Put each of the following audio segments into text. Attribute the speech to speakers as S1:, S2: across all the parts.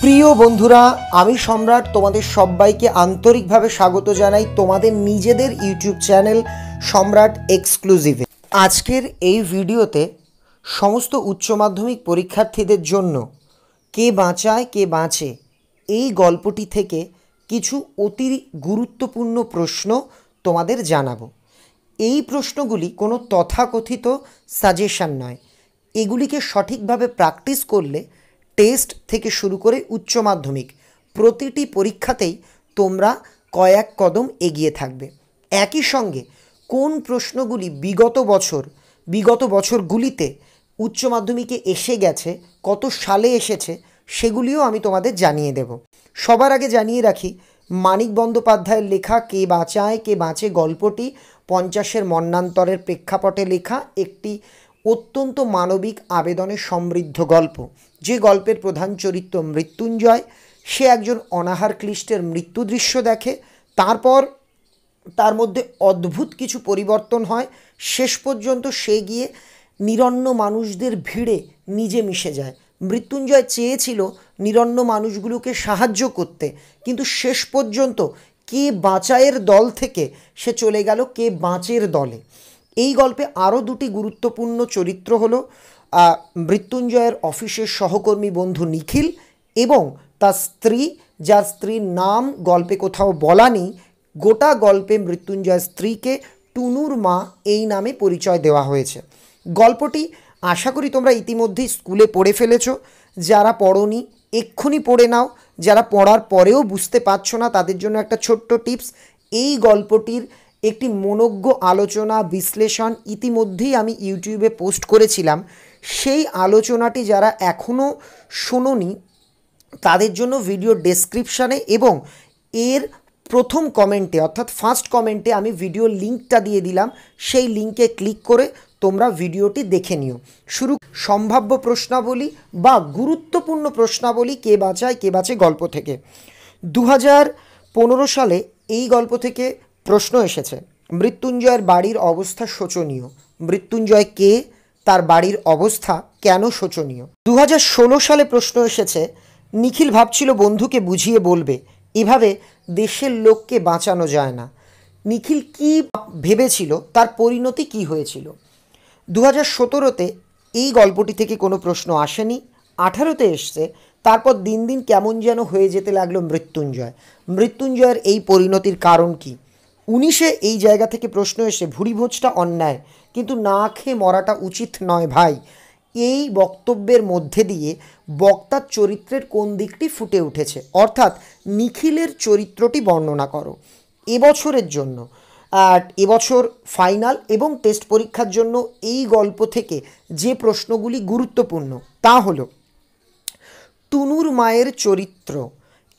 S1: প্রিয় বন্ধুরা, আমি সম্রাট তোমাদের সবাইকে আন্তরিকভাবে স্বাগত জানাই তোমাদের নিজেদের ইউটিউব চ্যানেল সম্রাট এক্সক্লুসিভে। আজকের এই ভিডিওতে সমস্ত উচ্চ মাধ্যমিক পরীক্ষার্থীদের জন্য কে বাঁচায় কে বাঁচে এই গল্পটি থেকে কিছু অতি গুরুত্বপূর্ণ প্রশ্ন তোমাদের জানাবো। এই প্রশ্নগুলি কোনো তথাকথিত সাজেশন নয়, এগুলিকে সঠিকভাবে প্র্যাকটিস করলে টেস্ট থেকে শুরু করে উচ্চ মাধ্যমিক প্রতিটি পরীক্ষাতেই তোমরা কয়েক কদম এগিয়ে থাকবে। একই সঙ্গে কোন প্রশ্নগুলি বিগত বছরগুলিতে উচ্চ মাধ্যমিকে এসে গেছে, কত সালে এসেছে, সেগুলিও আমি তোমাদের জানিয়ে দেব। সবার আগে জানিয়ে রাখি, মানিক বন্দ্যোপাধ্যায়ের লেখা কে বাঁচায় কে বাঁচে গল্পটি 50-এর মন্বন্তরের প্রেক্ষাপটে লেখা একটি অত্যন্ত মানবিক আবেদনে সমৃদ্ধ গল্প। যে গল্পের প্রধান চরিত্র মৃত্যুঞ্জয়, সে একজন অনাহার ক্লিষ্টের মৃত্যু দৃশ্য দেখে, তারপর তার মধ্যে অদ্ভুত কিছু পরিবর্তন হয়, শেষ পর্যন্ত সে গিয়ে নিরন্ন মানুষদের ভিড়ে নিজে মিশে যায়। মৃত্যুঞ্জয় চেয়েছিল নিরন্ন মানুষগুলোকে সাহায্য করতে, কিন্তু শেষ পর্যন্ত কে বাঁচায়ের দল থেকে সে চলে গেল কে বাঁচের দলে। এই গল্পে আরও দুটি গুরুত্বপূর্ণ চরিত্র হলো মৃত্যুঞ্জয়ের অফিসের সহকর্মী বন্ধু নিখিল এবং তার স্ত্রী, যার স্ত্রীর নাম গল্পে কোথাও বলা নেই। গোটা গল্পে মৃত্যুঞ্জয়ের স্ত্রীকে টুনুর মা এই নামে পরিচয় দেওয়া হয়েছে। গল্পটি আশা করি তোমরা ইতিমধ্যেই স্কুলে পড়ে ফেলেছ। যারা পড়োনি এক্ষুনি পড়ে নাও, যারা পড়ার পরেও বুঝতে পারছো না তাদের জন্য একটা ছোট্ট টিপস। এই গল্পটির একটি মনোজ্ঞ আলোচনা বিশ্লেষণ ইতিমধ্যেই আমি ইউটিউবে পোস্ট করেছিলাম। সেই আলোচনাটি যারা এখনও শোনোনি তাদের জন্য ভিডিও ডেসক্রিপশানে এবং এর প্রথম কমেন্টে অর্থাৎ ফার্স্ট কমেন্টে আমি ভিডিও লিঙ্কটা দিয়ে দিলাম। সেই লিঙ্কে ক্লিক করে তোমরা ভিডিওটি দেখে নিও। শুরু সম্ভাব্য প্রশ্নাবলী বা গুরুত্বপূর্ণ প্রশ্নাবলী কে বাঁচায় কে বাঁচে গল্প থেকে। 2015 সালে এই গল্প থেকে প্রশ্ন এসেছে, মৃত্যুঞ্জয়ের বাড়ির অবস্থা শোচনীয়। মৃত্যুঞ্জয় কে, তার বাড়ির অবস্থা কেন শোচনীয়? 2016 সালে প্রশ্ন এসেছে, নিখিল ভাবছিল বন্ধুকে বুঝিয়ে বলবে, এভাবে দেশের লোককে বাঁচানো যায় না। নিখিল কি ভেবেছিল, তার পরিণতি কি হয়েছিল? 2017-তে এই গল্পটি থেকে কোনো প্রশ্ন আসেনি। 2018-তে এসছে। তারপর দিন দিন কেমন যেন হয়ে যেতে লাগলো মৃত্যুঞ্জয়ের এই পরিণতির কারণ কি? 19-এ এই জায়গা থেকে প্রশ্ন এসে, ভুরিভোজটা অন্যায় কিন্তু না খেয়ে মরাটা উচিত নয় ভাই। এই বক্তব্যের মধ্যে দিয়ে বক্তার চরিত্রের কোন দিকটি ফুটে উঠেছে, অর্থাৎ নিখিলের চরিত্রটি বর্ণনা করো। এবছরের জন্য এবছর ফাইনাল এবং টেস্ট পরীক্ষার জন্য এই গল্প থেকে যে প্রশ্নগুলি গুরুত্বপূর্ণ তা হলো, টুনুর মায়ের চরিত্র।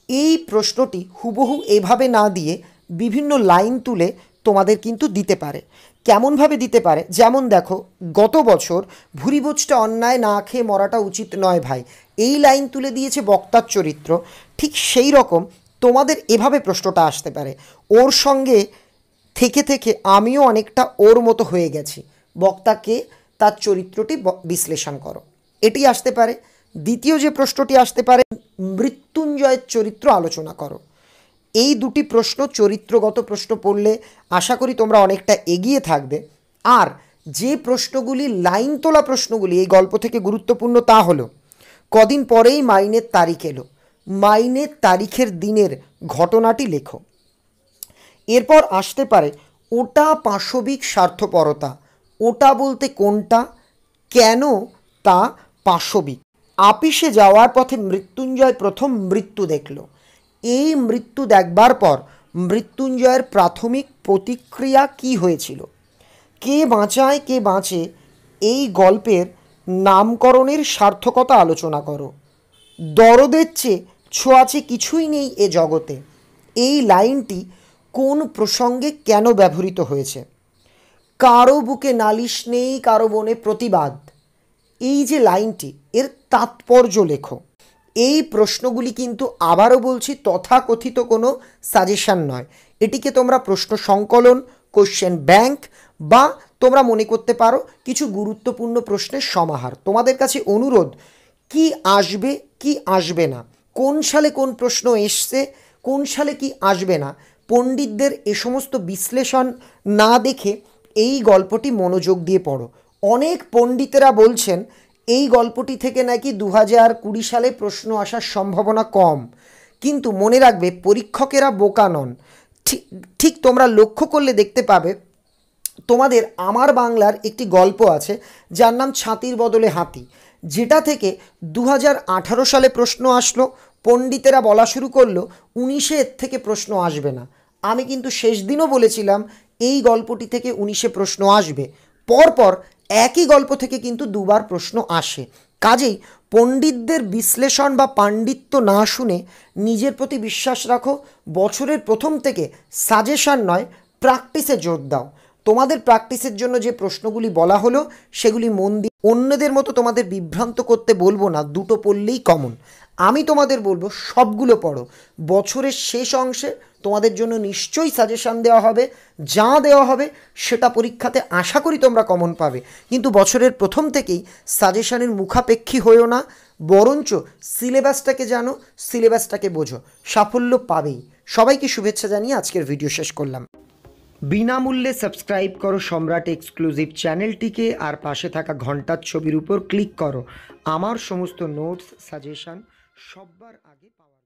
S1: এই প্রশ্নটি হুবহু এভাবে না দিয়ে বিভিন্ন লাইন তুলে তোমাদের কিন্তু দিতে পারে। কেমনভাবে দিতে পারে, যেমন দেখো, গত বছর ভুরিভোজটা অন্যায় না খেয়ে মরাটা উচিত নয় ভাই, এই লাইন তুলে দিয়েছে বক্তার চরিত্র। ঠিক সেই রকম তোমাদের এভাবে প্রশ্নটা আসতে পারে, ওর সঙ্গে থেকে থেকে আমিও অনেকটা ওর মতো হয়ে গেছি, বক্তাকে তার চরিত্রটি বিশ্লেষণ করো, এটি আসতে পারে। দ্বিতীয় যে প্রশ্নটি আসতে পারে, মৃত্যুঞ্জয়ের চরিত্র আলোচনা করো। এই দুটি প্রশ্ন চরিত্রগত প্রশ্ন পড়লে আশা করি তোমরা অনেকটা এগিয়ে থাকবে। আর যে প্রশ্নগুলি লাইন তোলা প্রশ্নগুলি এই গল্প থেকে গুরুত্বপূর্ণ তা হলো, কদিন পরেই মাইনের তারিখ এলো, মাইনের তারিখের দিনের ঘটনাটি লেখো। এরপর আসতে পারে, ওটা পাশবিক স্বার্থপরতা, ওটা বলতে কোনটা, কেন তা পাশবিক। আপিসে যাওয়ার পথে মৃত্যুঞ্জয় প্রথম মৃত্যু দেখল। এই মৃত্যু দেখবার পর মৃত্যুঞ্জয়ের প্রাথমিক প্রতিক্রিয়া কি হয়েছিল? কে বাঁচায় কে বাঁচে এই গল্পের নামকরণের সার্থকতা আলোচনা করো। দরদের চেয়ে ছোঁয়াচে কিছুই নেই এ জগতে, এই লাইনটি কোন প্রসঙ্গে কেন ব্যবহৃত হয়েছে? কারো বুকে নালিশ নেই, কারো মনে প্রতিবাদ, এই যে লাইনটি, এর তাৎপর্য লেখো। এই প্রশ্নগুলি কিন্তু আবারও বলছি তথাকথিত কোনো সাজেশন নয়, এটিকে তোমরা প্রশ্ন সংকলন, কোশ্চেন ব্যাংক বা তোমরা মনে করতে পারো কিছু গুরুত্বপূর্ণ প্রশ্নের সমাহার। তোমাদের কাছে অনুরোধ, কি আসবে কি আসবে না কোন সালে কোন প্রশ্ন এসছে, কোন সালে কি আসবে না, পণ্ডিতদের এ সমস্ত বিশ্লেষণ না দেখে এই গল্পটি মনোযোগ দিয়ে পড়ো। অনেক পণ্ডিতেরা বলছেন এই গল্পটি থেকে নাকি 2020 সালে প্রশ্ন আসার সম্ভাবনা কম। কিন্তু মনে রাখবে, পরীক্ষকেরা বোকা নন। ঠিক ঠিক তোমরা লক্ষ্য করলে দেখতে পাবে, তোমাদের আমার বাংলার একটি গল্প আছে যার নাম ছাতির বদলে হাতি, যেটা থেকে 2018 সালে প্রশ্ন আসলো। পণ্ডিতেরা বলা শুরু করলো 19-এ এর থেকে প্রশ্ন আসবে না। আমি কিন্তু শেষ দিনও বলেছিলাম এই গল্পটি থেকে 19-এ প্রশ্ন আসবে। পরপর একই গল্প থেকে কিন্তু দুবার প্রশ্ন আসে। কাজেই পণ্ডিতদের বিশ্লেষণ বা পাণ্ডিত্য না শুনে নিজের প্রতি বিশ্বাস রাখো। বছরের প্রথম থেকে সাজেশন নয়, প্র্যাকটিসে জোর দাও। তোমাদের প্র্যাকটিসের জন্য যে প্রশ্নগুলি বলা হলো সেগুলি মন দিয়ে, অন্যদের মতো তোমাদের বিভ্রান্ত করতে বলবো না, দুটো পড়লেই কমন। আমি তোমাদের বলবো সবগুলো পড়ো। বছরের শেষ অংশে তোমাদের জন্য নিশ্চয়ই সাজেশান দেওয়া হবে, যা দেওয়া হবে সেটা পরীক্ষাতে আশা করি তোমরা কমন পাবে। কিন্তু বছরের প্রথম থেকেই সাজেশানের মুখাপেক্ষী হয়েও না, বরঞ্চ সিলেবাসটাকে জানো, সিলেবাসটাকে বোঝো, সাফল্য পাবেই। সবাইকে শুভেচ্ছা জানিয়ে আজকের ভিডিও শেষ করলাম। বিনামূল্যে সাবস্ক্রাইব করো সম্রাট এক্সক্লুসিভ চ্যানেলটিকে, আর পাশে থাকা ঘন্টার ছবির উপর ক্লিক করো আমার সমস্ত নোটস সাজেশন সবার আগে পাওয়ার।